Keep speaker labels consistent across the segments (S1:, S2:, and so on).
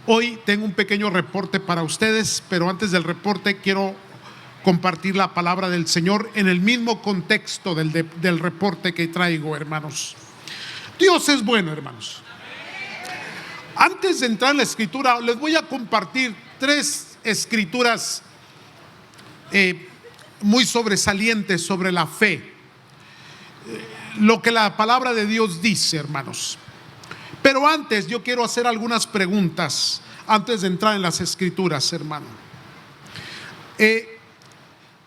S1: Hoy tengo un pequeño reporte para ustedes, pero antes del reporte quiero compartir la palabra del Señor en el mismo contexto del reporte que traigo, hermanos. Dios es bueno, hermanos. Antes de entrar en la escritura, les voy a compartir tres escrituras muy sobresalientes sobre la fe. Lo que la palabra de Dios dice, hermanos. Pero antes yo quiero hacer algunas preguntas antes de entrar en las escrituras, hermano.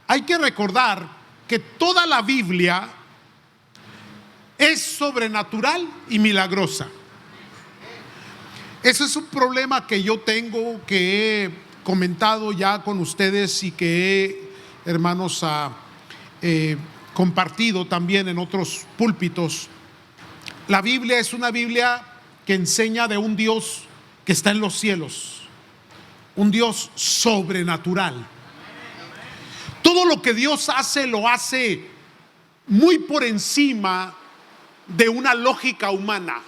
S1: Hay que recordar que toda la Biblia es sobrenatural y milagrosa. Ese es un problema que yo tengo, que he comentado ya con ustedes y que he, hermanos, compartido también en otros púlpitos. La Biblia es una Biblia que enseña de un Dios que está en los cielos, un Dios sobrenatural. Todo lo que Dios hace, lo hace muy por encima de una lógica humana.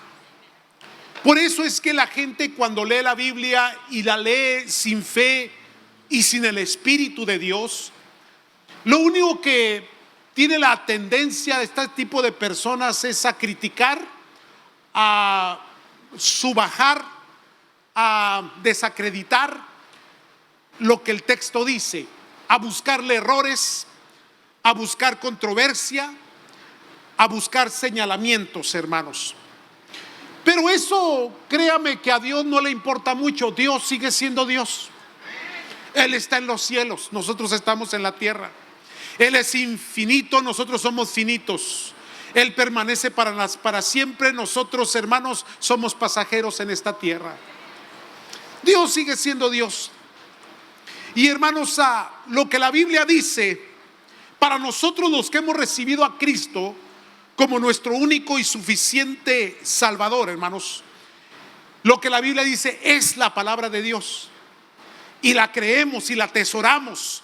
S1: Por eso es que la gente, cuando lee la Biblia y la lee sin fe y sin el Espíritu de Dios, lo único que tiene la tendencia de este tipo de personas es a criticar, a subajar, a desacreditar lo que el texto dice, a buscarle errores, a buscar controversia, a buscar señalamientos, hermanos. Pero eso, créame que a Dios no le importa mucho. Dios sigue siendo Dios. Él está en los cielos, nosotros estamos en la tierra. Él es infinito, nosotros somos finitos. Él permanece para siempre, nosotros, hermanos, somos pasajeros en esta tierra. Dios sigue siendo Dios. Y hermanos, lo que la Biblia dice, para nosotros los que hemos recibido a Cristo como nuestro único y suficiente Salvador, hermanos, lo que la Biblia dice es la palabra de Dios. Y la creemos y la atesoramos,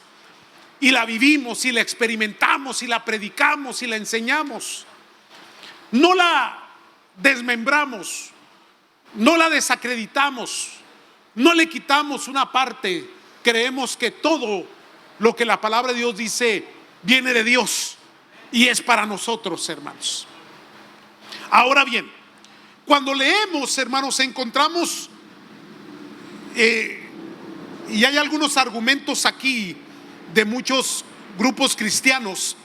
S1: y la vivimos y la experimentamos y la predicamos y la enseñamos. No la desmembramos, no la desacreditamos, no le quitamos una parte. Creemos que todo lo que la palabra de Dios dice viene de Dios y es para nosotros, hermanos. Ahora bien, cuando leemos, hermanos, encontramos y hay algunos argumentos aquí de muchos grupos cristianos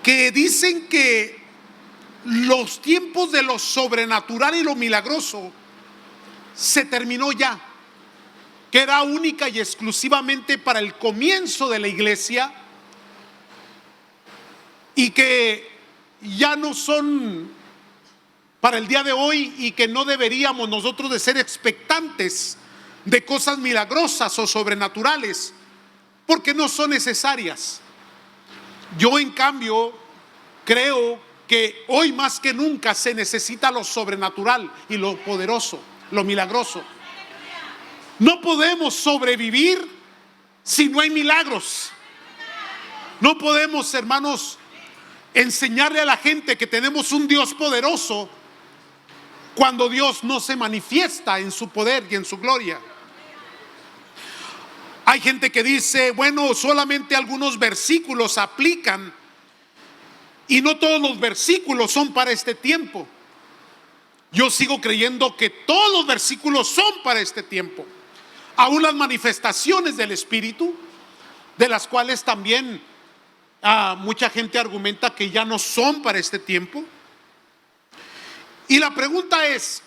S1: que dicen que los tiempos de lo sobrenatural y lo milagroso se terminó ya, que era única y exclusivamente para el comienzo de la iglesia y que ya no son para el día de hoy, y que no deberíamos nosotros de ser expectantes de cosas milagrosas o sobrenaturales porque no son necesarias. Yo, en cambio, creo que hoy más que nunca se necesita lo sobrenatural y lo poderoso, lo milagroso. No podemos sobrevivir si no hay milagros. No podemos, hermanos, enseñarle a la gente que tenemos un Dios poderoso cuando Dios no se manifiesta en su poder y en su gloria. Hay gente que dice, bueno, solamente algunos versículos aplican y no todos los versículos son para este tiempo. Yo sigo creyendo que todos los versículos son para este tiempo. Aún las manifestaciones del Espíritu, de las cuales también mucha gente argumenta que ya no son para este tiempo. Y la pregunta es,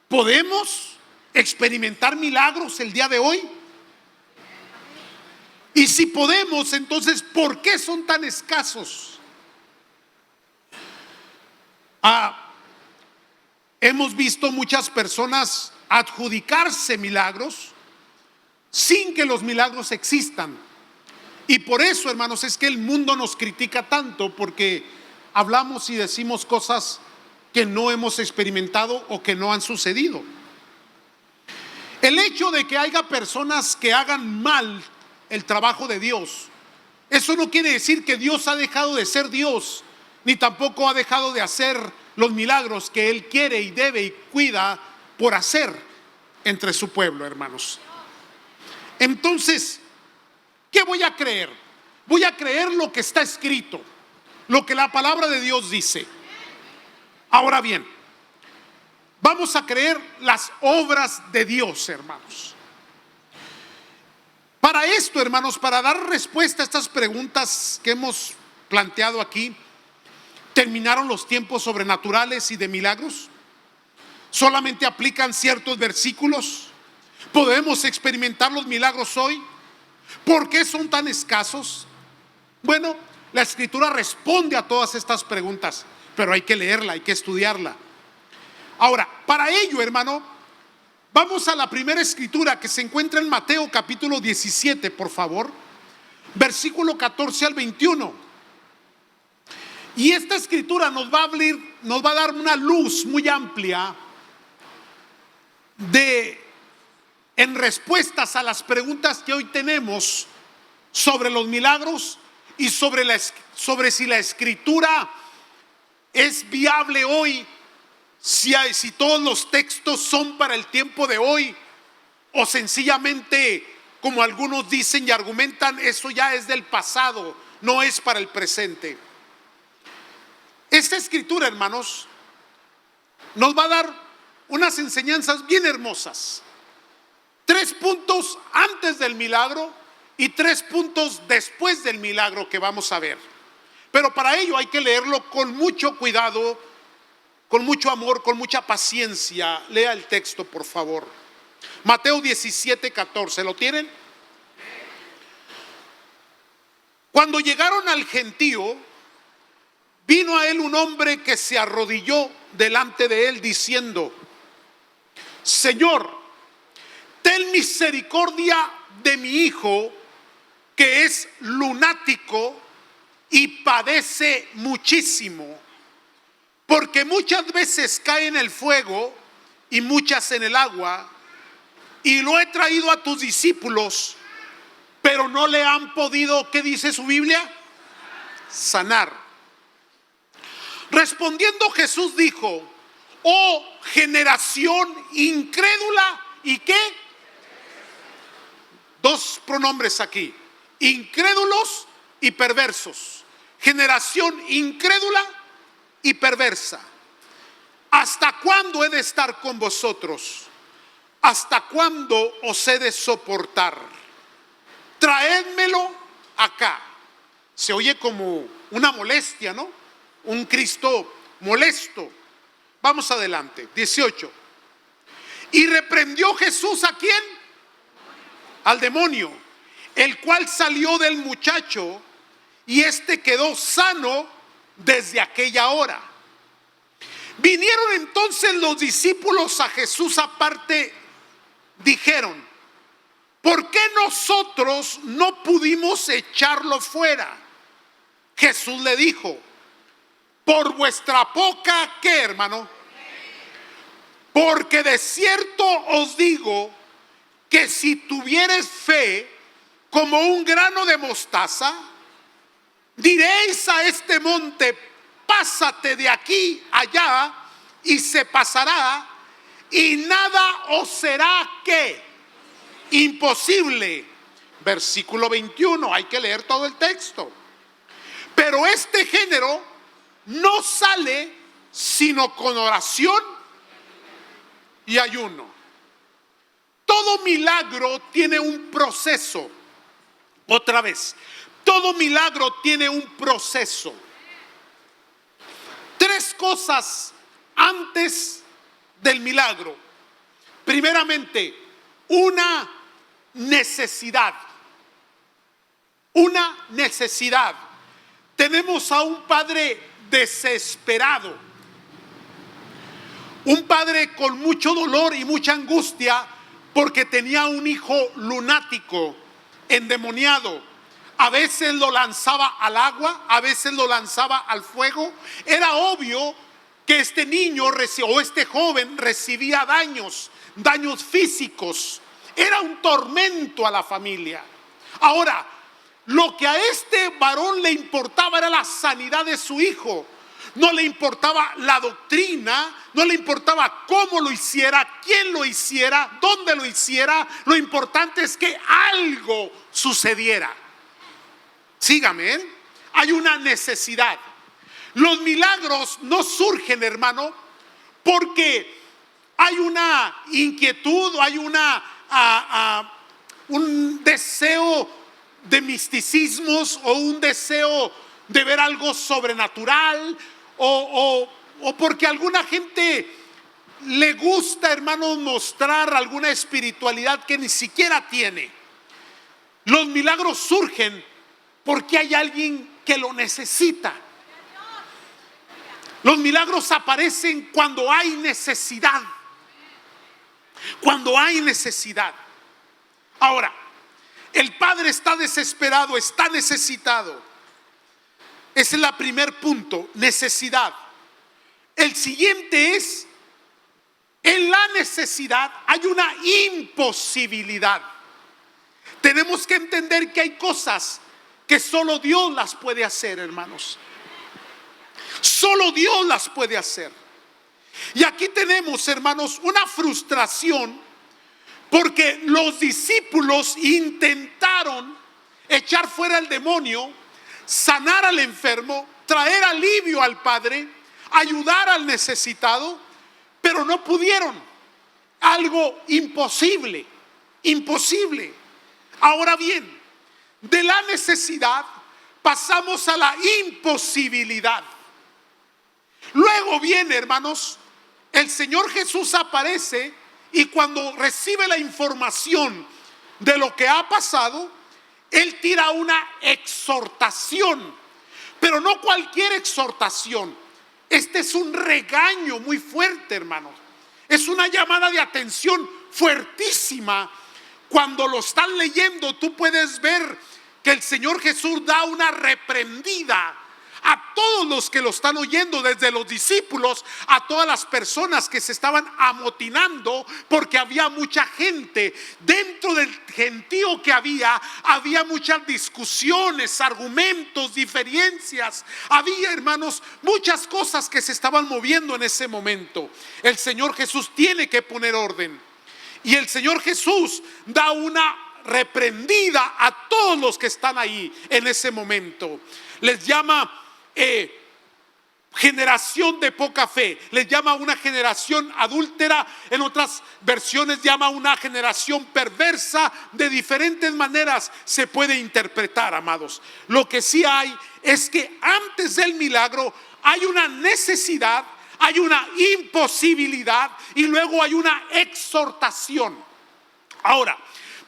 S1: ¿podemos experimentar milagros el día de hoy? Y si podemos, entonces, ¿por qué son tan escasos? Hemos visto muchas personas adjudicarse milagros sin que los milagros existan. Y por eso, hermanos, es que el mundo nos critica tanto, porque hablamos y decimos cosas que no hemos experimentado o que no han sucedido. El hecho de que haya personas que hagan mal el trabajo de Dios, eso no quiere decir que Dios ha dejado de ser Dios, ni tampoco ha dejado de hacer los milagros que Él quiere y debe y cuida por hacer. entre su pueblo, hermanos. Entonces, ¿qué voy a creer? Voy a creer lo que está escrito, lo que la palabra de Dios dice. Ahora bien, vamos a creer las obras de Dios, hermanos. Para esto, hermanos, para dar respuesta a estas preguntas que hemos planteado aquí, ¿terminaron los tiempos sobrenaturales y de milagros? ¿Solamente aplican ciertos versículos? ¿Podemos experimentar los milagros hoy? ¿Por qué son tan escasos? Bueno, la Escritura responde a todas estas preguntas, pero hay que leerla, hay que estudiarla. Ahora, para ello, hermano, vamos a la primera escritura que se encuentra en Mateo capítulo 17, por favor, versículo 14 al 21. Y esta escritura nos va a dar una luz muy amplia en respuestas a las preguntas que hoy tenemos sobre los milagros y sobre si la escritura es viable hoy, si todos los textos son para el tiempo de hoy, o sencillamente, como algunos dicen y argumentan, eso ya es del pasado, no es para el presente. Esta escritura, hermanos, nos va a dar unas enseñanzas bien hermosas. 3 puntos antes del milagro y 3 puntos después del milagro que vamos a ver. Pero para ello hay que leerlo con mucho cuidado, con mucho amor, con mucha paciencia. Lea el texto, por favor. Mateo 17, 14. ¿Lo tienen? Cuando llegaron al gentío, vino a él un hombre que se arrodilló delante de él diciendo: Señor, ten misericordia de mi hijo, que es lunático y padece muchísimo, porque muchas veces cae en el fuego y muchas en el agua, y lo he traído a tus discípulos, pero no le han podido, ¿qué dice su Biblia? Sanar. Respondiendo Jesús dijo: oh generación incrédula, ¿y qué? 2 pronombres aquí: incrédulos y perversos. Generación incrédula y perversa. ¿Hasta cuándo he de estar con vosotros? ¿Hasta cuándo os he de soportar? Traédmelo acá. Se oye como una molestia, ¿no? Un Cristo molesto. Vamos adelante. 18. Y reprendió Jesús ¿a quién? Al demonio, el cual salió del muchacho, y éste quedó sano desde aquella hora. Vinieron entonces los discípulos a Jesús aparte, dijeron: ¿por qué nosotros no pudimos echarlo fuera? Jesús le dijo: por vuestra poca, ¿qué, hermano? Porque de cierto os digo que si tuvieres fe como un grano de mostaza, diréis a este monte: pásate de aquí allá, y se pasará, y nada os será ¿qué? Imposible. Versículo 21, hay que leer todo el texto. Pero este género no sale sino con oración y ayuno. Todo milagro tiene un proceso. Otra vez, todo milagro tiene un proceso. 3 cosas antes del milagro. Primeramente, una necesidad. Una necesidad. Tenemos a un padre desesperado, un padre con mucho dolor y mucha angustia porque tenía un hijo lunático, endemoniado. A veces lo lanzaba al agua, a veces lo lanzaba al fuego. Era obvio que este niño o este joven recibía daños físicos. Era un tormento a la familia. Ahora, lo que a este varón le importaba era la sanidad de su hijo. no le importaba la doctrina, no le importaba cómo lo hiciera, quién lo hiciera, dónde lo hiciera. Lo importante es que algo sucediera. Sígame, ¿eh? Hay una necesidad. Los milagros no surgen, hermano, porque hay una inquietud, hay un deseo de misticismos o un deseo de ver algo sobrenatural o porque a alguna gente le gusta, hermanos, mostrar alguna espiritualidad que ni siquiera tiene. Los milagros surgen porque hay alguien que lo necesita. Los milagros aparecen cuando hay necesidad. Cuando hay necesidad. Ahora, el Padre está desesperado, está necesitado. Ese es el primer punto, necesidad. El siguiente es, en la necesidad hay una imposibilidad. Tenemos que entender que hay cosas que solo Dios las puede hacer, hermanos. Solo Dios las puede hacer. Y aquí tenemos, hermanos, una frustración porque los discípulos intentaron echar fuera al demonio, sanar al enfermo, traer alivio al Padre, ayudar al necesitado, pero no pudieron. Algo imposible, imposible. Ahora bien, de la necesidad pasamos a la imposibilidad. Luego viene, hermanos, el Señor Jesús aparece y cuando recibe la información de lo que ha pasado, Él tira una exhortación, pero no cualquier exhortación. Este es un regaño muy fuerte, hermanos. Es una llamada de atención fuertísima. Cuando lo están leyendo, tú puedes ver que el Señor Jesús da una reprendida a todos los que lo están oyendo, desde los discípulos a todas las personas que se estaban amotinando, porque había mucha gente. Dentro del gentío que había muchas discusiones, argumentos, diferencias. Había, hermanos, muchas cosas que se estaban moviendo en ese momento. El Señor Jesús tiene que poner orden. Y el Señor Jesús da una reprendida a todos los que están ahí en ese momento. Les llama generación de poca fe, les llama una generación adúltera, en otras versiones llama una generación perversa. De diferentes maneras se puede interpretar, amados. Lo que sí hay es que antes del milagro hay una necesidad, hay una imposibilidad y luego hay una exhortación. Ahora,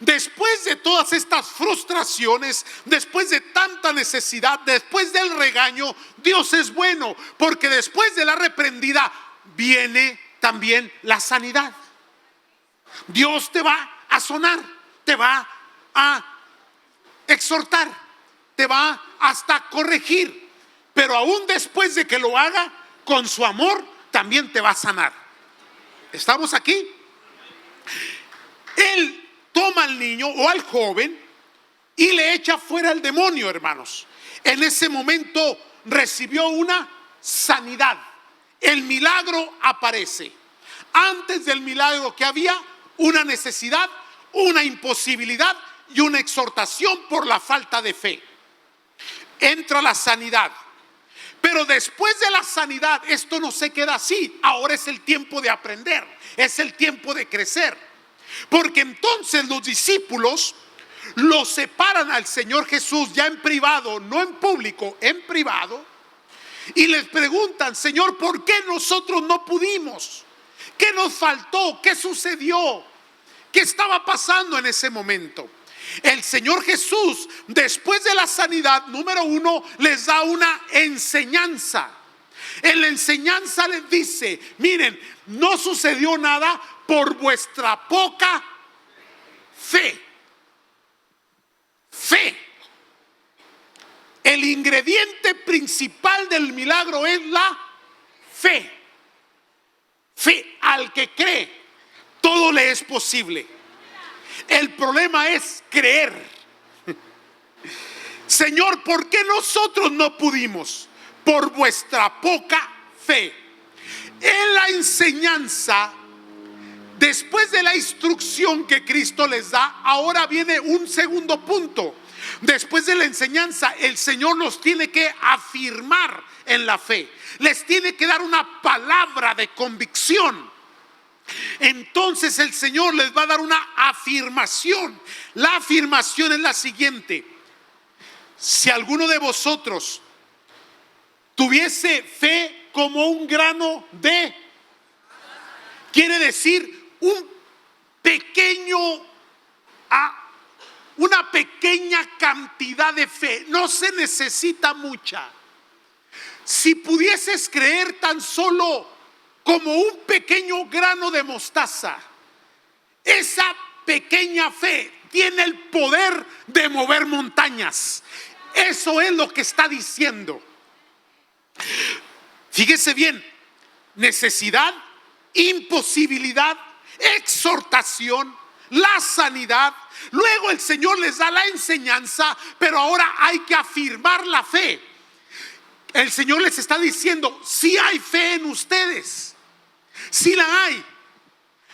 S1: después de todas estas frustraciones, después de tanta necesidad, después del regaño, Dios es bueno, porque después de la reprendida viene también la sanidad. Dios te va a sonar, te va a exhortar, te va hasta corregir, pero aún después de que lo haga, con su amor también te va a sanar. ¿Estamos aquí? Él toma al niño o al joven y le echa fuera al demonio, hermanos. En ese momento recibió una sanidad. El milagro aparece. Antes del milagro, que había una necesidad, una imposibilidad y una exhortación por la falta de fe. Entra la sanidad. Pero después de la sanidad, esto no se queda así. Ahora es el tiempo de aprender, es el tiempo de crecer. Porque entonces los discípulos lo separan al Señor Jesús ya en privado, no en público, en privado, y les preguntan: Señor, ¿por qué nosotros no pudimos? ¿Qué nos faltó? ¿Qué sucedió? ¿Qué estaba pasando en ese momento? El Señor Jesús, después de la sanidad, número uno, les da una enseñanza. En la enseñanza les dice: miren, no sucedió nada por vuestra poca fe. Fe. El ingrediente principal del milagro es la fe. Fe. Al que cree, todo le es posible. El problema es creer. Señor, ¿por qué nosotros no pudimos? por vuestra poca fe. En la enseñanza, después de la instrucción que Cristo les da, ahora viene un segundo punto. Después de la enseñanza, el Señor los tiene que afirmar en la fe. Les tiene que dar una palabra de convicción. Entonces el Señor les va a dar una afirmación. La afirmación es la siguiente: si alguno de vosotros tuviese fe como un grano de, quiere decir una pequeña cantidad de fe, no se necesita mucha. Si pudieses creer tan solo como un pequeño grano de mostaza, esa pequeña fe tiene el poder de mover montañas. Eso es lo que está diciendo. Fíjese bien: necesidad, imposibilidad, exhortación, la sanidad. Luego el Señor les da la enseñanza, pero ahora hay que afirmar la fe. El Señor les está diciendo: si hay fe en ustedes, si la hay,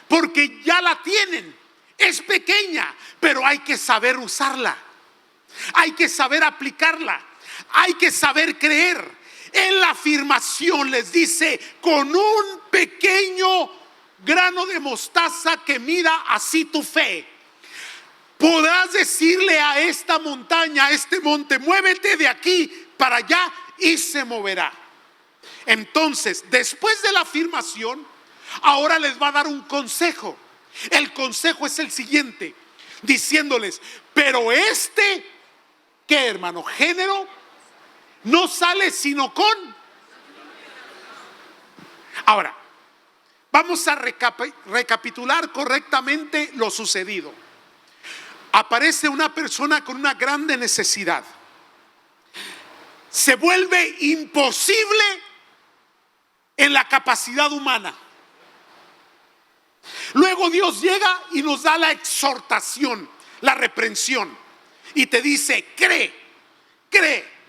S1: porque ya la tienen. Es pequeña, pero hay que saber usarla, hay que saber aplicarla, hay que saber creer. En la afirmación les dice: con un pequeño grano de mostaza que mida así tu fe, podrás decirle a esta montaña, a este monte: muévete de aquí para allá, y se moverá. Entonces, después de la afirmación, ahora les va a dar un consejo. El consejo es el siguiente, diciéndoles: pero ¿qué, hermano? Género no sale sino con. Ahora, vamos a recapitular correctamente lo sucedido. Aparece una persona con una grande necesidad. Se vuelve imposible en la capacidad humana. Luego Dios llega y nos da la exhortación, la reprensión, y te dice: cree, cree.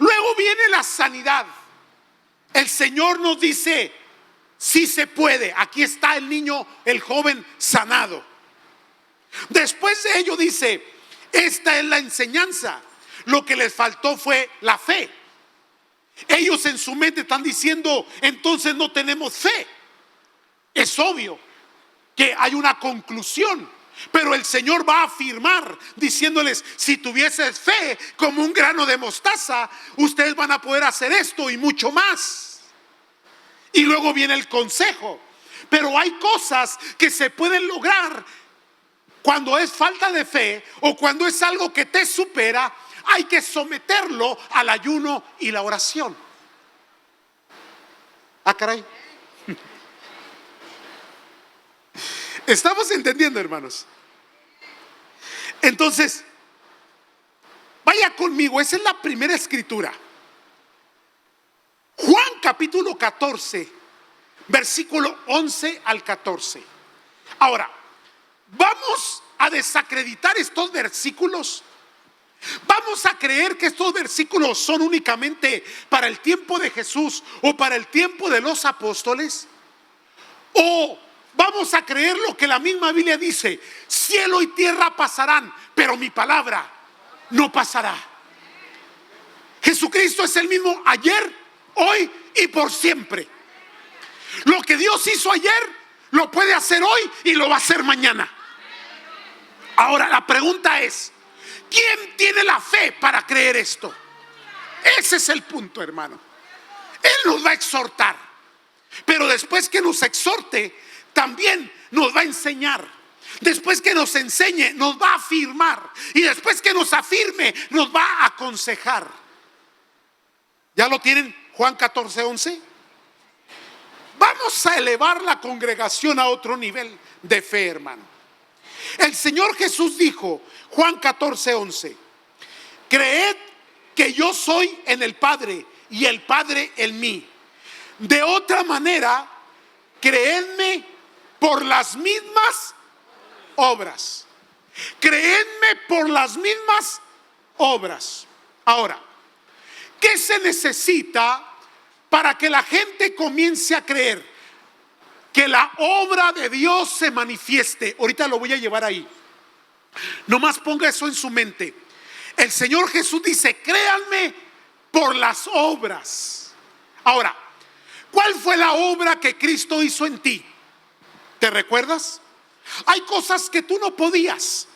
S1: Luego viene la sanidad. El Señor nos dice: sí se puede. Aquí está el niño, el joven sanado. Después de ello dice: esta es la enseñanza. Lo que les faltó fue la fe. Ellos en su mente están diciendo: entonces no tenemos fe. Es obvio que hay una conclusión, pero el Señor va a afirmar diciéndoles: si tuvieses fe como un grano de mostaza, ustedes van a poder hacer esto y mucho más. Y luego viene el consejo. Pero hay cosas que se pueden lograr cuando es falta de fe, o cuando es algo que te supera. Hay que someterlo al ayuno y la oración. Ah, caray. ¿Estamos entendiendo, hermanos? Entonces, vaya conmigo, esa es la primera escritura. Juan capítulo 14, versículo 11 al 14. Ahora, vamos a desacreditar estos versículos. Vamos a creer que estos versículos son únicamente para el tiempo de Jesús o para el tiempo de los apóstoles. O vamos a creer lo que la misma Biblia dice: cielo y tierra pasarán, pero mi palabra no pasará. Jesucristo es el mismo ayer, hoy y por siempre. Lo que Dios hizo ayer, lo puede hacer hoy y lo va a hacer mañana. Ahora la pregunta es: ¿quién tiene la fe para creer esto? Ese es el punto, hermano. Él nos va a exhortar, pero después que nos exhorte, también nos va a enseñar. Después que nos enseñe, nos va a afirmar. Y después que nos afirme, nos va a aconsejar. ¿Ya lo tienen? Juan 14, 11. Vamos a elevar la congregación a otro nivel de fe, hermano. El Señor Jesús dijo, Juan 14, 11: creed que yo soy en el Padre y el Padre en mí. De otra manera, creedme por las mismas obras. Creedme por las mismas obras. Ahora, ¿qué se necesita para que la gente comience a creer que la obra de Dios se manifieste? Ahorita lo voy a llevar ahí. Nomás ponga eso en su mente. El Señor Jesús dice: créanme por las obras. Ahora, ¿cuál fue la obra que Cristo hizo en ti? ¿Te recuerdas? Hay cosas que tú no podías,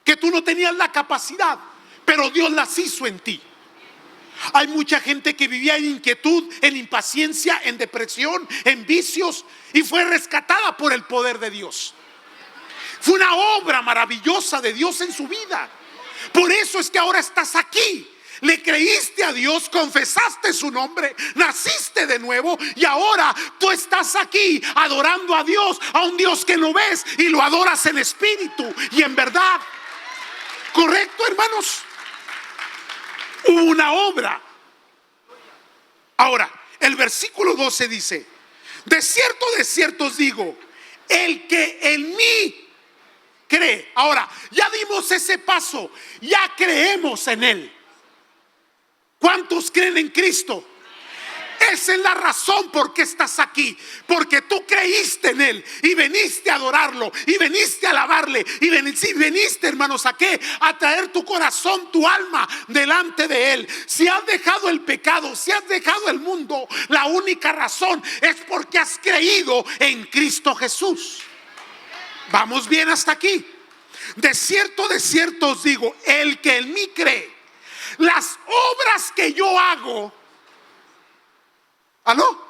S1: que tú no tenías la capacidad, pero Dios las hizo en ti. Hay mucha gente que vivía en inquietud, en impaciencia, en depresión, en vicios, y fue rescatada por el poder de Dios. Fue una obra maravillosa de Dios en su vida. Por eso es que ahora estás aquí. Le creíste a Dios, confesaste su nombre, naciste de nuevo, y ahora tú estás aquí adorando a Dios, a un Dios que no ves, y lo adoras en espíritu y en verdad. ¿Correcto, hermanos? Hubo una obra. Ahora, el versículo 12 dice: de cierto os digo, el que en mí cree. Ahora, ya dimos ese paso, ya creemos en Él. ¿Cuántos creen en Cristo? Esa es la razón por qué estás aquí, porque tú creíste en Él y veniste a adorarlo y veniste a alabarle y veniste, hermanos, ¿a qué? A traer tu corazón, tu alma delante de Él. Si has dejado el pecado, si has dejado el mundo, la única razón es porque has creído en Cristo Jesús. ¿Vamos bien hasta aquí? De cierto os digo, el que en mí cree, las obras que yo hago. ¿Aló?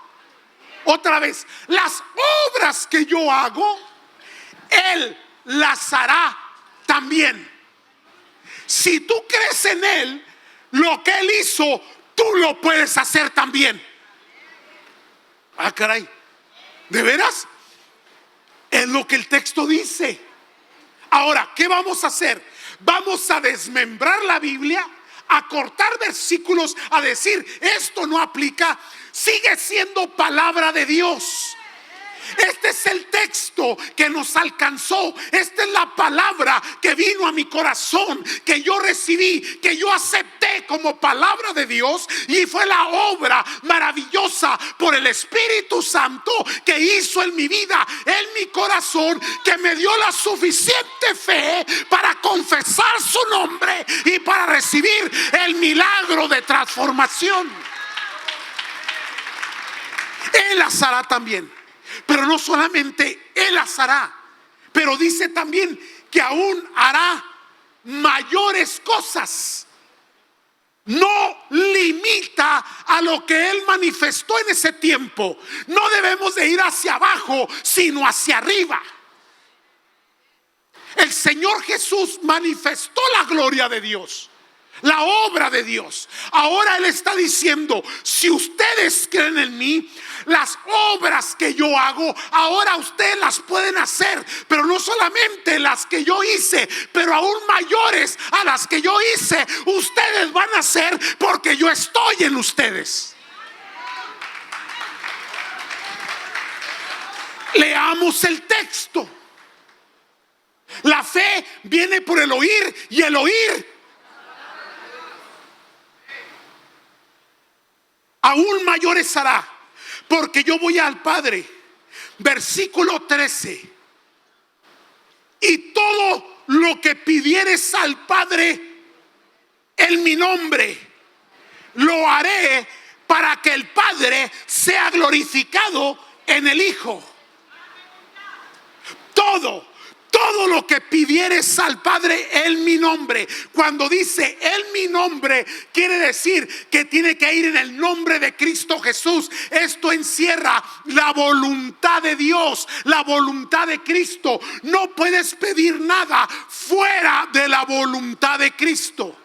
S1: Otra vez, las obras que yo hago, Él las hará también. Si tú crees en Él, lo que Él hizo, tú lo puedes hacer también. Ah, caray, ¿de veras? Es lo que el texto dice. Ahora, ¿qué vamos a hacer? Vamos a desmembrar la Biblia, a cortar versículos, a decir esto no aplica. Sigue siendo palabra de Dios. Este es el texto que nos alcanzó. Esta es la palabra que vino a mi corazón, que yo recibí, que yo acepté como palabra de Dios, y fue la obra maravillosa por el Espíritu Santo que hizo en mi vida, en mi corazón, que me dio la suficiente fe para confesar su nombre y para recibir el milagro de transformación. Él las hará también. Pero no solamente Él las hará, pero dice también que aún hará mayores cosas. No limita a lo que Él manifestó en ese tiempo. No debemos de ir hacia abajo, sino hacia arriba. El Señor Jesús manifestó la gloria de Dios, la obra de Dios. Ahora Él está diciendo: si ustedes creen en mí, las obras que yo hago, ahora ustedes las pueden hacer. Pero no solamente las que yo hice, pero aún mayores a las que yo hice, ustedes van a hacer, porque yo estoy en ustedes. Leamos el texto. La fe viene por el oír, y el oír. Aún mayores hará, porque yo voy al Padre. Versículo 13: y todo lo que pidieres al Padre en mi nombre, lo haré, para que el Padre sea glorificado en el Hijo. Todo lo que pidieres al Padre en mi nombre. Cuando dice en mi nombre, quiere decir que tiene que ir en el nombre de Cristo Jesús. Esto encierra la voluntad de Dios, la voluntad de Cristo. No puedes pedir nada fuera de la voluntad de Cristo.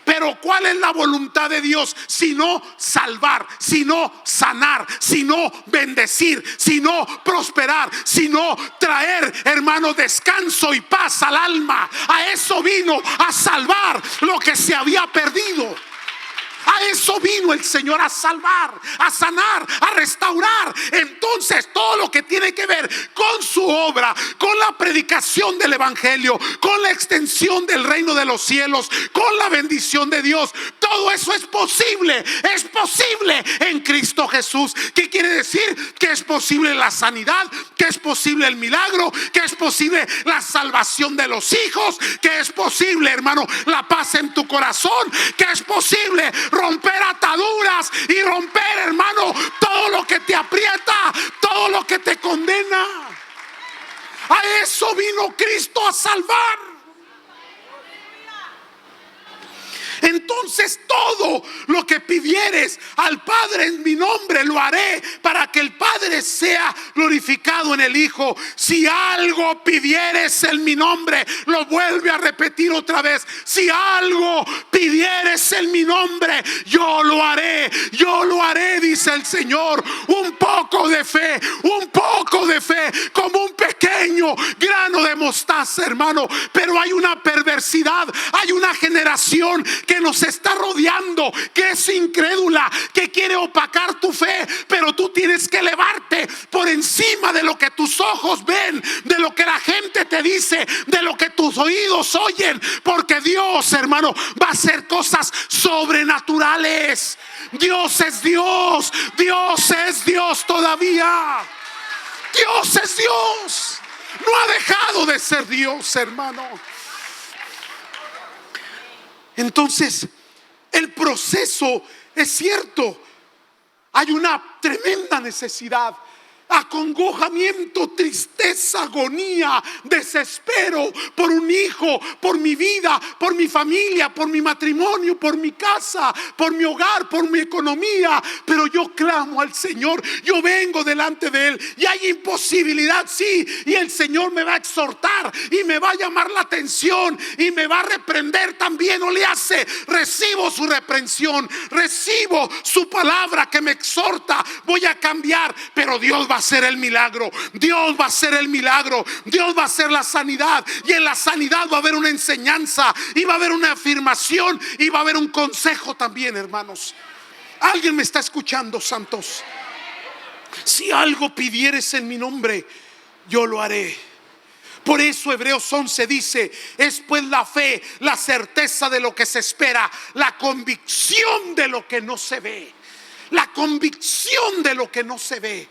S1: Pero ¿cuál es la voluntad de Dios? Sino salvar, sino sanar, sino bendecir, sino prosperar, sino traer, hermano, descanso y paz al alma. A eso vino, a salvar lo que se había perdido. A eso vino el Señor, a salvar, a sanar, a restaurar. Entonces todo lo que tiene que ver con su obra, con con la predicación del evangelio, con la extensión del reino de los cielos, con la bendición de Dios. Todo eso es posible en Cristo Jesús. ¿Qué quiere decir? Que es posible la sanidad, que es posible el milagro, que es posible la salvación de los hijos, que es posible, hermano, la paz en tu corazón, que es posible romper ataduras y romper, hermano, todo lo que te aprieta, todo lo que te condena. A eso vino Cristo, a salvar. Entonces todo lo que pidieres al Padre en mi nombre lo haré, para que el Padre sea glorificado en el Hijo. Si algo pidieres en mi nombre, lo vuelve a repetir otra vez, si algo pidieres en mi nombre, yo lo haré, dice el Señor. Un poco de fe, como un pequeño grano de mostaza, hermano. Pero hay una perversidad, hay una generación que nos está rodeando, que es incrédula, que quiere opacar tu fe. Pero tú tienes que elevarte por encima de lo que tus ojos ven, de lo que la gente te dice, de lo que tus oídos oyen, porque Dios, hermano, va a hacer cosas sobrenaturales. Dios es Dios, Dios es Dios todavía. Dios es Dios, no ha dejado de ser Dios, hermano. Entonces, el proceso es cierto. Hay una tremenda necesidad, acongojamiento, tristeza, agonía, desespero por un hijo, por mi vida, por mi familia, por mi matrimonio, por mi casa, por mi hogar, por mi economía. Pero yo clamo al Señor, yo vengo delante de Él y hay imposibilidad, sí, y el Señor me va a exhortar y me va a llamar la atención y me va a reprender también. O le hace, recibo su reprensión, recibo su palabra que me exhorta. Voy a cambiar, pero Dios va a hacer el milagro, Dios va a hacer el milagro, Dios va a hacer la sanidad. Y en la sanidad va a haber una enseñanza, y va a haber una afirmación, y va a haber un consejo también, hermanos. ¿Alguien me está escuchando, santos? Si algo pidieres en mi nombre, yo lo haré. Por eso Hebreos 11 dice: es pues la fe, la certeza de lo que se espera, la convicción de lo que no se ve. La convicción de lo que no se ve.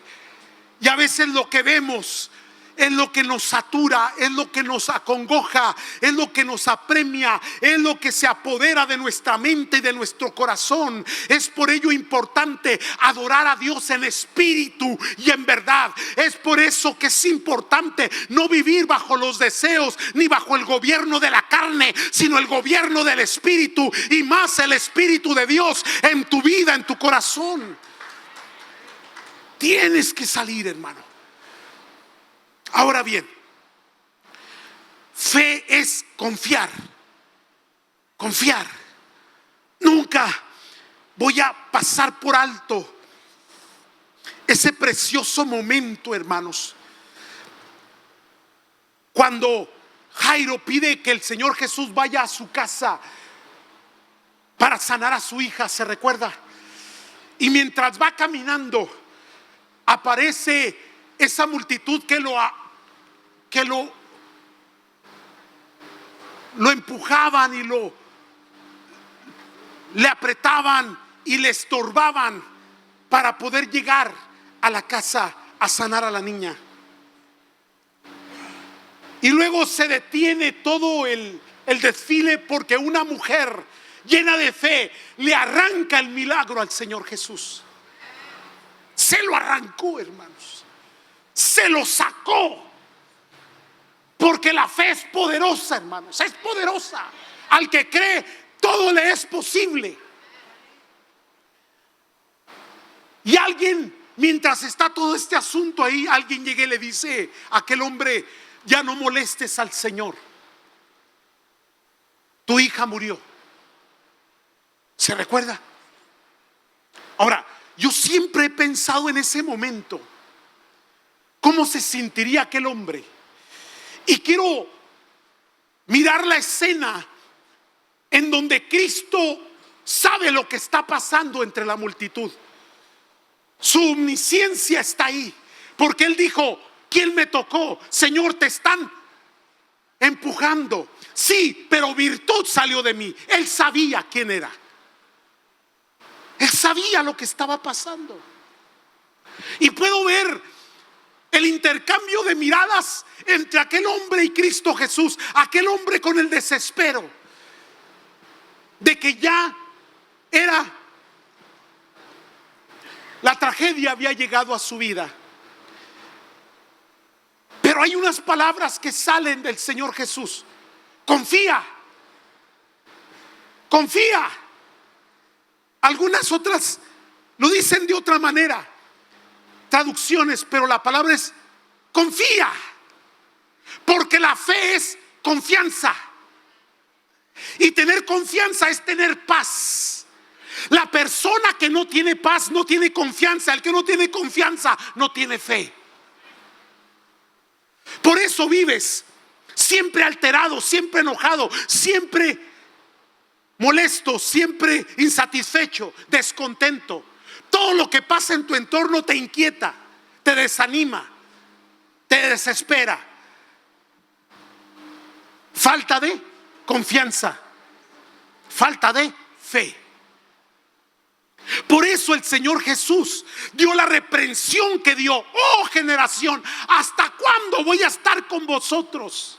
S1: Y a veces lo que vemos es lo que nos satura, es lo que nos acongoja, es lo que nos apremia, es lo que se apodera de nuestra mente y de nuestro corazón. Es por ello importante adorar a Dios en espíritu y en verdad. Es por eso que es importante no vivir bajo los deseos ni bajo el gobierno de la carne, sino el gobierno del espíritu, y más el espíritu de Dios en tu vida, en tu corazón. Tienes que salir, hermano. Ahora bien, fe es confiar. Confiar. Nunca voy a pasar por alto ese precioso momento, hermanos, cuando Jairo pide que el Señor Jesús vaya a su casa para sanar a su hija, ¿se recuerda? Y mientras va caminando, aparece esa multitud que lo empujaban y le apretaban y le estorbaban para poder llegar a la casa a sanar a la niña. Y luego se detiene todo el desfile, porque una mujer llena de fe le arranca el milagro al Señor Jesús. Se lo arrancó, hermanos. Se lo sacó. Porque la fe es poderosa, hermanos. Es poderosa. Al que cree, todo le es posible. Y alguien, mientras está todo este asunto ahí, alguien llega y le dice a aquel hombre: ya no molestes al Señor. Tu hija murió. ¿Se recuerda? Ahora, yo siempre he pensado en ese momento, cómo se sentiría aquel hombre. Y quiero mirar la escena en donde Cristo sabe lo que está pasando entre la multitud. Su omnisciencia está ahí, porque Él dijo: ¿Quién me tocó? Señor, te están empujando. Sí, pero virtud salió de mí. Él sabía quién era. Él sabía lo que estaba pasando. Y puedo ver el intercambio de miradas entre aquel hombre y Cristo Jesús. Aquel hombre con el desespero de que ya era, la tragedia había llegado a su vida. Pero hay unas palabras que salen del Señor Jesús. Confía. Confía. Algunas otras lo dicen de otra manera, traducciones, pero la palabra es confía. Porque la fe es confianza. Y tener confianza es tener paz. La persona que no tiene paz no tiene confianza. El que no tiene confianza no tiene fe. Por eso vives siempre alterado, siempre enojado, siempre molesto, siempre insatisfecho, descontento. Todo lo que pasa en tu entorno te inquieta, te desanima, te desespera. Falta de confianza, falta de fe. Por eso el Señor Jesús dio la reprensión que dio. Oh generación, ¿hasta cuándo voy a estar con vosotros?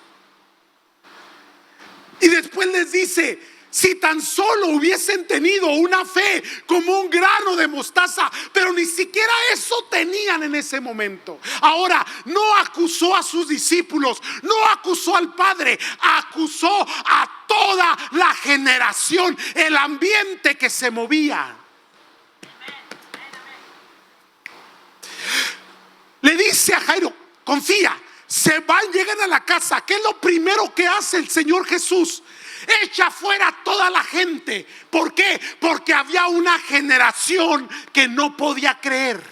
S1: Y después les dice: si tan solo hubiesen tenido una fe como un grano de mostaza. Pero ni siquiera eso tenían en ese momento. Ahora, no acusó a sus discípulos, no acusó al Padre, acusó a toda la generación, el ambiente que se movía. Le dice a Jairo: confía. Se van, llegan a la casa. ¿Qué es lo primero que hace el Señor Jesús? Echa fuera a toda la gente. ¿Por qué? Porque había una generación que no podía creer.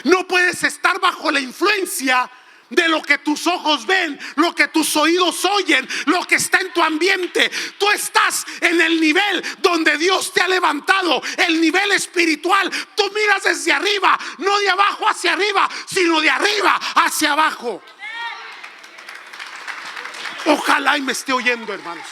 S1: No puedes estar bajo la influencia de lo que tus ojos ven, lo que tus oídos oyen, lo que está en tu ambiente. Tú estás en el nivel donde Dios te ha levantado, el nivel espiritual. Tú miras desde arriba, no de abajo hacia arriba, sino de arriba hacia abajo. Ojalá y me esté oyendo, hermanos.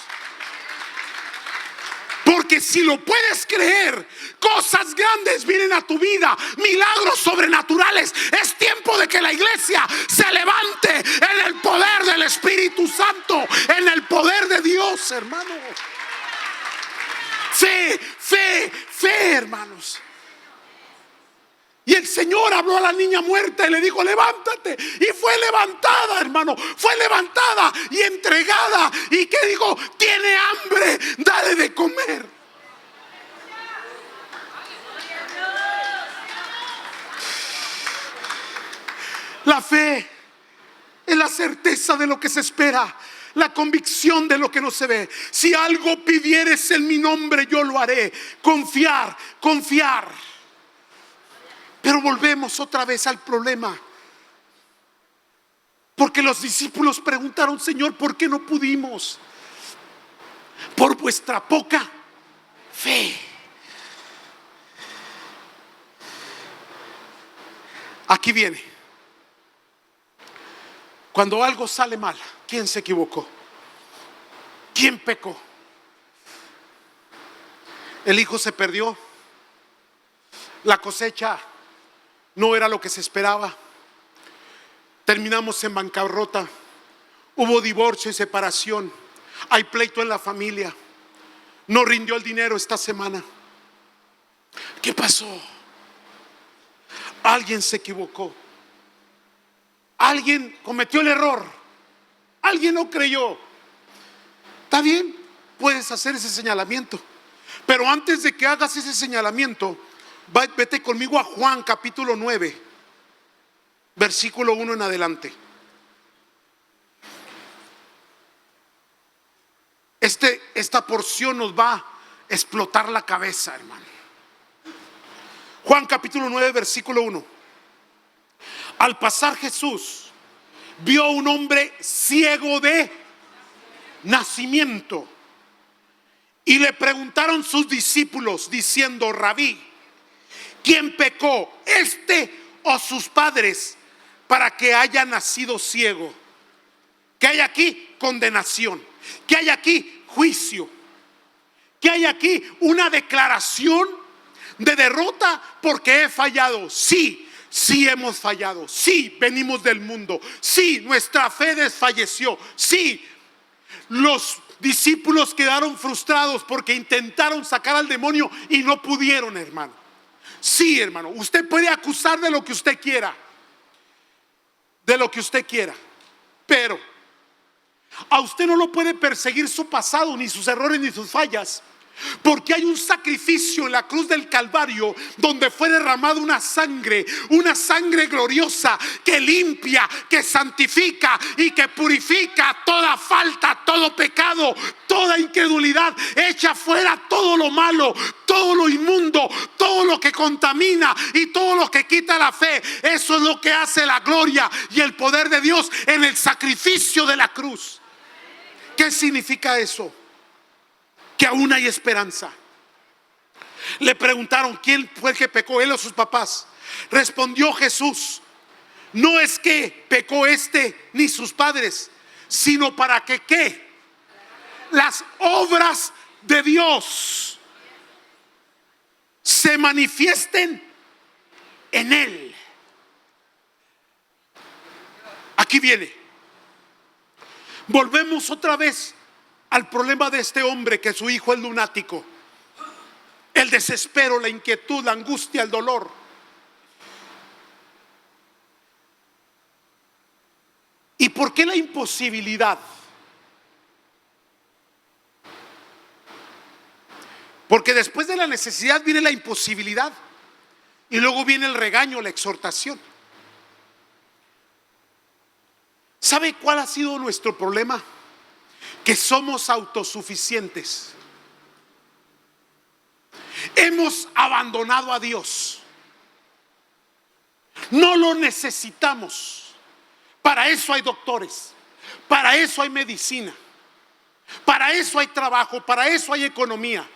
S1: Porque si lo puedes creer, cosas grandes vienen a tu vida, milagros sobrenaturales. Es tiempo de que la iglesia se levante en el poder del Espíritu Santo, en el poder de Dios, hermano. Fe, fe, fe, hermanos. Y el Señor habló a la niña muerta y le dijo: levántate. Y fue levantada, hermano. Fue levantada y entregada. ¿Y qué dijo? Tiene hambre, dale de comer. La fe es la certeza de lo que se espera, la convicción de lo que no se ve. Si algo pidieres en mi nombre, yo lo haré. Confiar, confiar. Pero volvemos otra vez al problema. Porque los discípulos preguntaron: Señor, ¿por qué no pudimos? Por vuestra poca fe. Aquí viene. Cuando algo sale mal, ¿quién se equivocó? ¿Quién pecó? El hijo se perdió. La cosecha no era lo que se esperaba. Terminamos en bancarrota. Hubo divorcio y separación. Hay pleito en la familia. No rindió el dinero esta semana. ¿Qué pasó? Alguien se equivocó. Alguien cometió el error. Alguien no creyó. Está bien, puedes hacer ese señalamiento. Pero antes de que hagas ese señalamiento, vete conmigo a Juan capítulo 9, versículo 1 en adelante. Esta porción nos va a explotar la cabeza, hermano. Juan capítulo 9, versículo 1. Al pasar Jesús vio a un hombre ciego de nacimiento y le preguntaron sus discípulos diciendo: Rabí, ¿quién pecó, este o sus padres, para que haya nacido ciego. Que hay aquí condenación, que hay aquí juicio, que hay aquí una declaración de derrota porque he fallado. Sí, sí hemos fallado. Sí, venimos del mundo. Sí, nuestra fe desfalleció. Sí, los discípulos quedaron frustrados porque intentaron sacar al demonio y no pudieron, hermano. Sí, hermano, usted puede acusar de lo que usted quiera, de lo que usted quiera, pero a usted no lo puede perseguir su pasado, ni sus errores, ni sus fallas, porque hay un sacrificio en la cruz del Calvario donde fue derramada una sangre gloriosa que limpia, que santifica y que purifica toda falta, todo pecado, toda incredulidad, echa fuera todo lo malo, todo lo inmundo, todo lo que contamina y todo lo que quita la fe. Eso es lo que hace la gloria y el poder de Dios en el sacrificio de la cruz. ¿Qué significa eso? Que aún hay esperanza. Le preguntaron quién fue el que pecó, él o sus papás. Respondió Jesús: no es que pecó este ni sus padres, sino para que ¿qué? Las obras de Dios se manifiesten en él. Aquí viene. Volvemos otra vez al problema de este hombre, que su hijo es lunático. El desespero, la inquietud, la angustia, el dolor. ¿Y por qué la imposibilidad? Porque después de la necesidad viene la imposibilidad y luego viene el regaño, la exhortación. ¿Sabe cuál ha sido nuestro problema? Que somos autosuficientes. Hemos abandonado a Dios. No lo necesitamos. Para eso hay doctores, para eso hay medicina, para eso hay trabajo, para eso hay economía.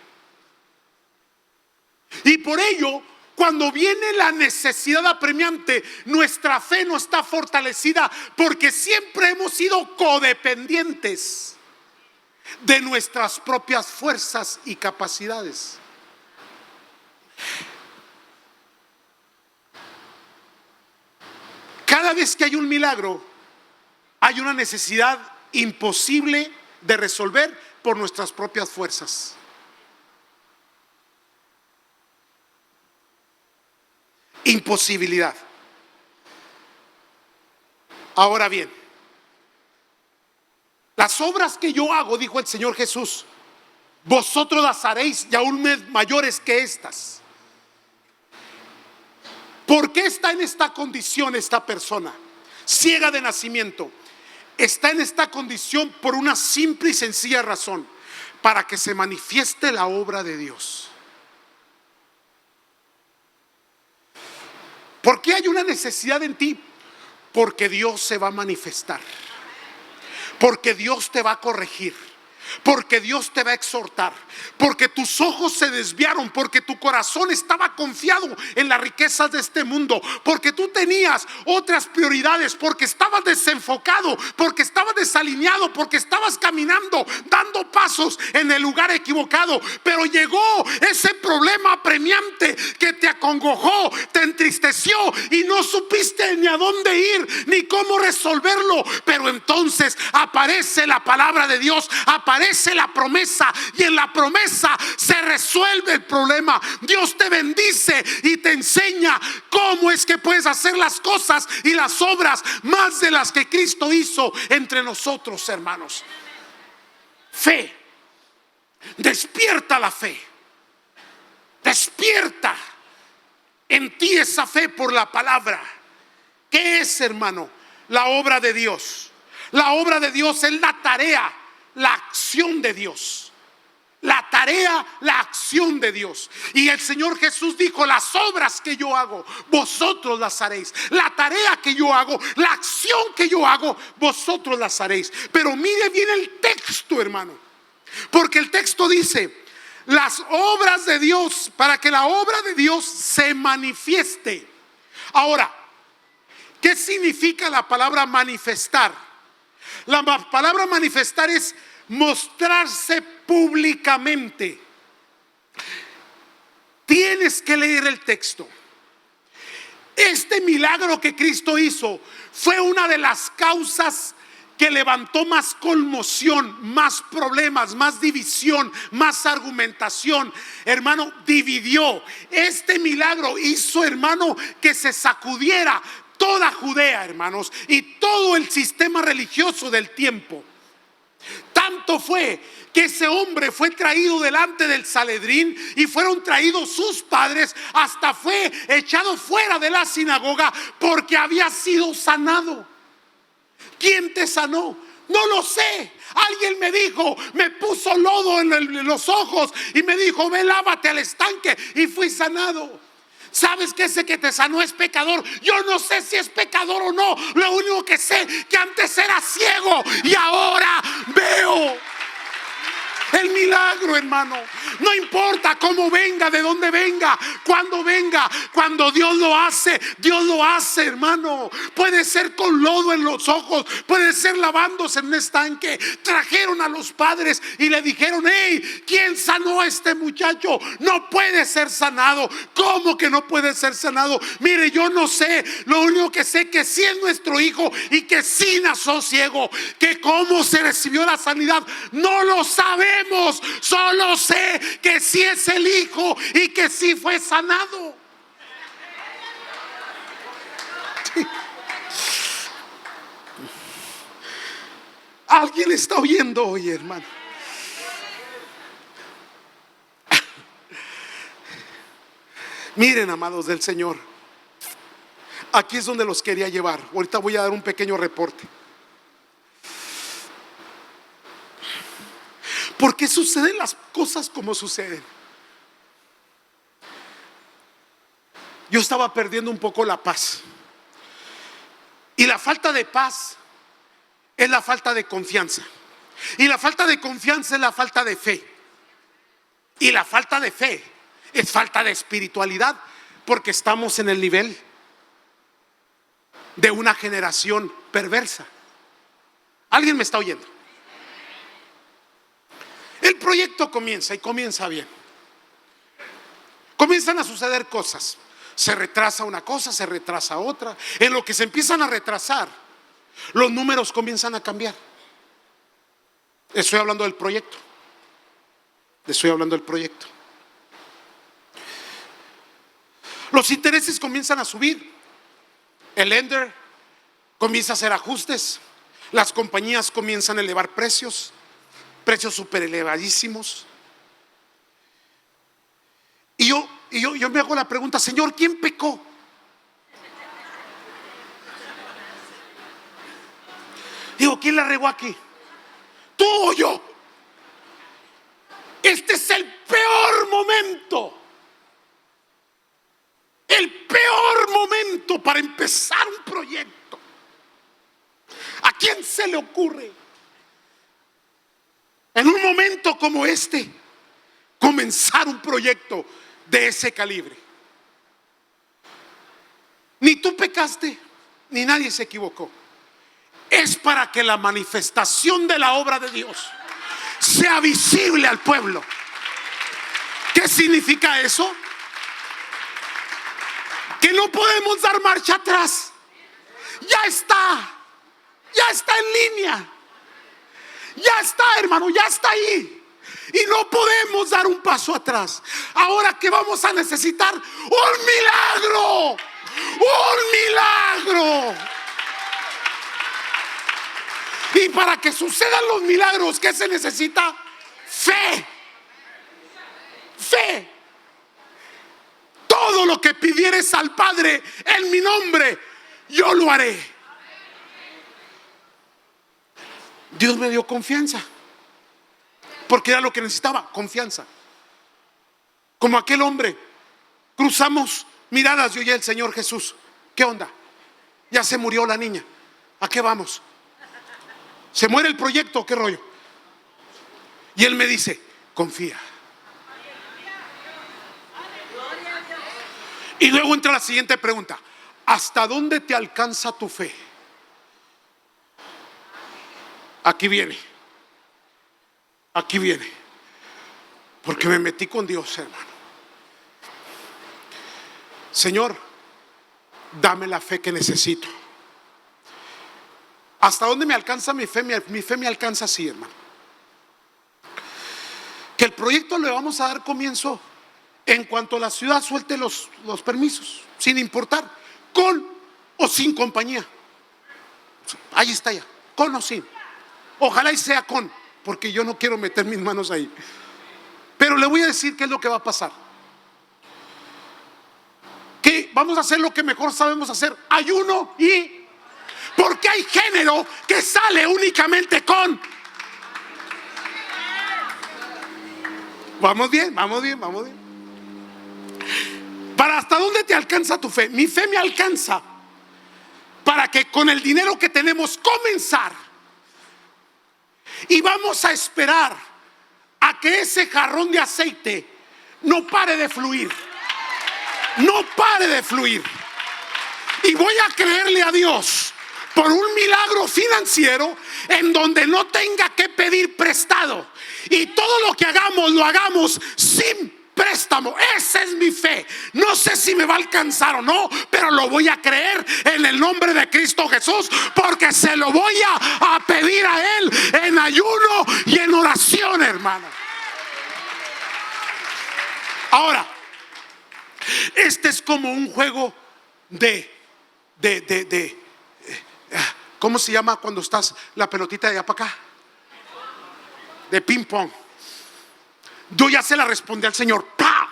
S1: Y por ello, cuando viene la necesidad apremiante, nuestra fe no está fortalecida, porque siempre hemos sido codependientes de nuestras propias fuerzas y capacidades. Cada vez que hay un milagro, hay una necesidad imposible de resolver por nuestras propias fuerzas. Imposibilidad. Ahora bien, las obras que yo hago, dijo el Señor Jesús, vosotros las haréis y aún mayores que estas. ¿Por qué está en esta condición esta persona? Ciega de nacimiento. Está en esta condición por una simple y sencilla razón: para que se manifieste la obra de Dios. ¿Por qué hay una necesidad en ti? Porque Dios se va a manifestar, porque Dios te va a corregir, porque Dios te va a exhortar, porque tus ojos se desviaron, porque tu corazón estaba confiado en las riquezas de este mundo, porque tú tenías otras prioridades, porque estabas desenfocado, porque estabas desalineado, porque estabas caminando, dando pasos en el lugar equivocado. Pero llegó ese problema apremiante que te acongojó, te entristeció y no supiste ni a dónde ir ni cómo resolverlo. Pero entonces aparece la palabra de Dios, aparece la promesa, y en la promesa se resuelve el problema. Dios te bendice y te enseña cómo es que puedes hacer las cosas y las obras más de las que Cristo hizo entre nosotros, hermanos. Fe. Despierta la fe. Despierta en ti esa fe por la palabra. ¿Qué es, hermano? La obra de Dios. La obra de Dios es la tarea, la acción de Dios. La tarea, la acción de Dios. Y el Señor Jesús dijo: las obras que yo hago, vosotros las haréis. La tarea que yo hago, la acción que yo hago, vosotros las haréis. Pero mire bien el texto, hermano, porque el texto dice: las obras de Dios, para que la obra de Dios se manifieste. Ahora, ¿Qué significa la palabra manifestar? La palabra manifestar es mostrarse públicamente. Tienes que leer el texto. Este milagro que Cristo hizo fue una de las causas que levantó más conmoción, más problemas, más división, más argumentación. Hermano, dividió. Este milagro hizo, hermano, que se sacudiera toda Judea, hermanos, y todo el sistema religioso del tiempo. Tanto fue que ese hombre fue traído delante del Sanedrín y fueron traídos sus padres, hasta fue echado fuera de la sinagoga porque había sido sanado. ¿Quién te sanó? No lo sé. Alguien me dijo, me puso lodo en los ojos y me dijo, ve, lávate al estanque, y fui sanado. ¿Sabes que ese que te sanó es pecador? Yo no sé si es pecador o no. Lo único que sé que antes era ciego y ahora veo. El milagro, hermano, no importa cómo venga, de dónde venga, cuando Dios lo hace, hermano. Puede ser con lodo en los ojos, puede ser lavándose en un estanque. Trajeron a los padres y le dijeron, hey, ¿quién sanó a este muchacho? No puede ser sanado. ¿Cómo que no puede ser sanado? Mire, yo no sé, lo único que sé que sí es nuestro hijo y que sí nació ciego. Que cómo se recibió la sanidad, no lo sabemos. Solo sé que sí es el hijo y que sí fue sanado. ¿Alguien está oyendo hoy, hermano? Miren, amados del Señor, aquí es donde los quería llevar. Ahorita voy a dar un pequeño reporte. ¿Por qué suceden las cosas como suceden? Yo estaba perdiendo un poco la paz. Y la falta de paz es la falta de confianza. Y la falta de confianza es la falta de fe. Y la falta de fe es falta de espiritualidad, porque estamos en el nivel de una generación perversa. ¿Alguien me está oyendo? El proyecto comienza y comienza bien. Comienzan a suceder cosas. Se retrasa una cosa, se retrasa otra. En lo que se empiezan a retrasar, los números comienzan a cambiar. Estoy hablando del proyecto. Los intereses comienzan a subir. El lender comienza a hacer ajustes. Las compañías comienzan a elevar precios súper elevadísimos. Y yo me hago la pregunta, Señor, ¿quién pecó? Digo, ¿quién la regó aquí? ¿Tú o yo? Este es el peor momento. El peor momento para empezar un proyecto. ¿A quién se le ocurre en un momento como este comenzar un proyecto de ese calibre? Ni tú pecaste, ni nadie se equivocó. Es para que la manifestación de la obra de Dios sea visible al pueblo. ¿Qué significa eso? Que no podemos dar marcha atrás. Ya está en línea. Ya está, hermano, ya está ahí. Y no podemos dar un paso atrás. Ahora que vamos a necesitar un milagro. Un milagro. Y para que sucedan los milagros, ¿qué se necesita? Fe. Fe. Todo lo que pidieres al Padre en mi nombre, yo lo haré. Dios me dio confianza, porque era lo que necesitaba, confianza. Como aquel hombre, cruzamos miradas, yo y el Señor Jesús. ¿Qué onda? Ya se murió la niña. ¿A qué vamos? ¿Se muere el proyecto? ¿Qué rollo? Y él me dice, confía. Y luego entra la siguiente pregunta.
S2: ¿Hasta dónde te alcanza tu fe? Aquí viene. Aquí viene. Porque me metí con Dios, hermano. Señor, dame la fe que necesito. ¿Hasta dónde me alcanza mi fe? Mi fe me alcanza así, hermano. Que el proyecto le vamos a dar comienzo en cuanto la ciudad suelte los permisos, sin importar, con o sin compañía. Ahí está ya, con o sin. Ojalá y sea con, porque yo no quiero meter mis manos ahí. Pero le voy a decir qué es lo que va a pasar. Que vamos a hacer lo que mejor sabemos hacer: ayuno. Y porque hay género que sale únicamente con. Vamos bien, vamos bien, vamos bien. ¿Para hasta dónde te alcanza tu fe? Mi fe me alcanza para que con el dinero que tenemos comenzar. Y vamos a esperar a que ese jarrón de aceite no pare de fluir. No pare de fluir. Y voy a creerle a Dios por un milagro financiero en donde no tenga que pedir prestado. Y todo lo que hagamos, lo hagamos sin préstamo. Esa es mi fe. No sé si me va a alcanzar o no, pero lo voy a creer en el nombre de Cristo Jesús, porque se lo voy a pedir a Él en ayuno y en oración, hermano. Ahora, este es como un juego de ¿cómo se llama cuando estás la pelotita de allá para acá? De ping pong. Yo ya se la respondí al Señor. ¡Pah!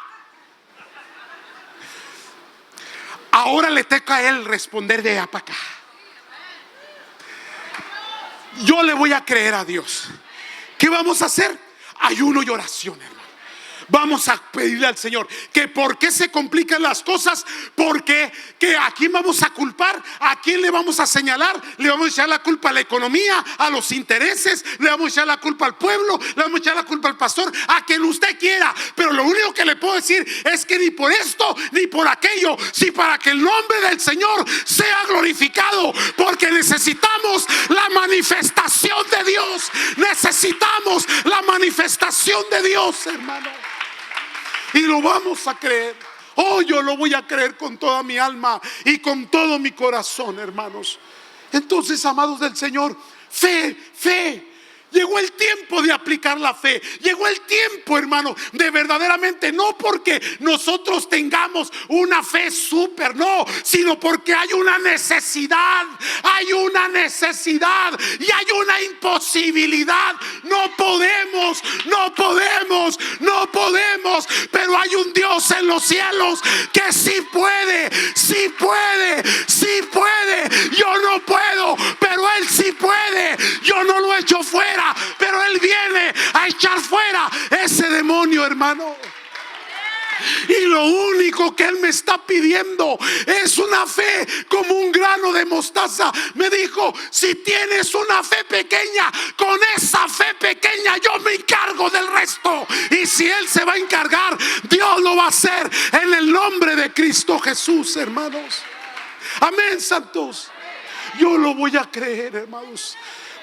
S2: Ahora le toca a Él responder de allá para acá. Yo le voy a creer a Dios. ¿Qué vamos a hacer? Ayuno y oración, hermano. Vamos a pedirle al Señor que por qué se complican las cosas, porque que a quién vamos a culpar, a quién le vamos a señalar. Le vamos a echar la culpa a la economía, a los intereses, le vamos a echar la culpa al pueblo, le vamos a echar la culpa al pastor, a quien usted quiera. Pero lo único que le puedo decir es que ni por esto ni por aquello, si para que el nombre del Señor sea glorificado, porque necesitamos la manifestación de Dios. Necesitamos la manifestación de Dios, hermano. Y lo vamos a creer. Oh, yo lo voy a creer con toda mi alma y con todo mi corazón, hermanos. Entonces, amados del Señor, fe, fe. Llegó el tiempo de aplicar la fe. Llegó el tiempo, hermano, de verdaderamente, no porque nosotros tengamos una fe súper, no, sino porque hay una necesidad. Hay una necesidad y hay una imposibilidad. No podemos, pero hay un Dios en los cielos que sí puede, sí puede, sí puede. Yo no puedo, pero Él sí puede. Yo no lo echo fuera, pero Él viene a echar fuera ese demonio, hermano. Y lo único que Él me está pidiendo es una fe como un grano de mostaza. Me dijo: si tienes una fe pequeña, con esa fe pequeña yo me encargo del resto. Y si Él se va a encargar, Dios lo va a hacer en el nombre de Cristo Jesús, hermanos. Amén, santos. Yo lo voy a creer, hermanos.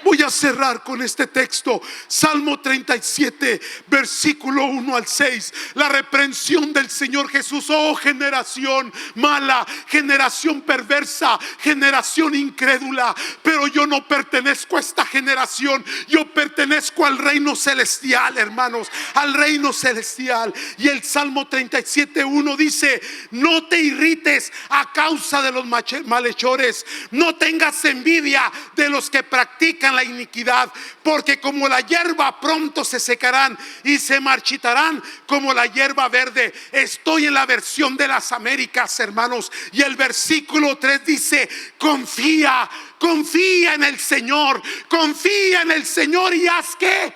S2: Voy a cerrar con este texto, Salmo 37, versículo 1 al 6. La reprensión del Señor Jesús. Oh, generación mala, generación perversa, generación incrédula. Pero yo no pertenezco a esta generación. Yo pertenezco al reino celestial, hermanos, al reino celestial. Y el Salmo 37, 1 dice: no te irrites a causa de los malhechores, no tengas envidia de los que practican la iniquidad, porque como la hierba pronto se secarán y se marchitarán como la hierba verde. Estoy en la versión de las Américas, hermanos, y el versículo 3 dice: confía en el Señor, confía en el Señor y haz que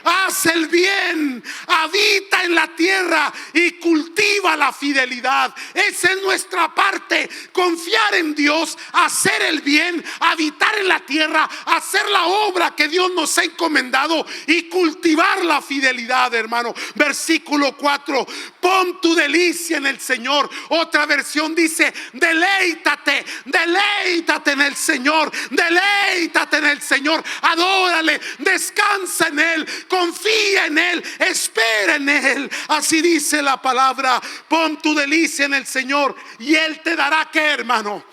S2: haz el bien, habita en la tierra y cultiva la fidelidad. Esa es nuestra parte, confiar en Dios, hacer el bien, habitar en la tierra, hacer la obra que Dios nos ha encomendado y cultivar la fidelidad, hermano. Versículo 4, pon tu delicia en el Señor. Otra versión dice, deleítate, deleítate en el Señor, deleítate en el Señor, adórale, descansa en Él, confía en Él, espera en Él. Así dice la palabra, pon tu delicia en el Señor y Él te dará, ¿qué, hermano?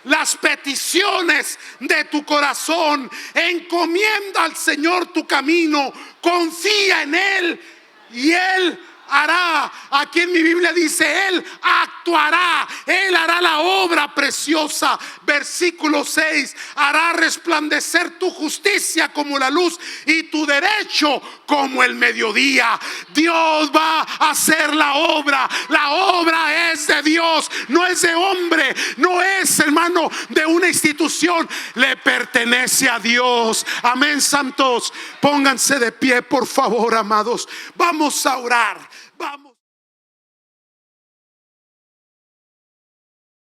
S2: Las peticiones de tu corazón. Encomienda al Señor tu camino, confía en Él y Él hará. Aquí en mi Biblia dice, Él actuará, Él hará la obra preciosa. Versículo 6, hará resplandecer tu justicia como la luz y tu derecho como el mediodía. Dios va a hacer la obra. La obra es de Dios, no es de hombre, no es, hermano, de una institución, le pertenece a Dios. Amén, santos. Pónganse de pie, por favor, amados. Vamos a orar. Vamos.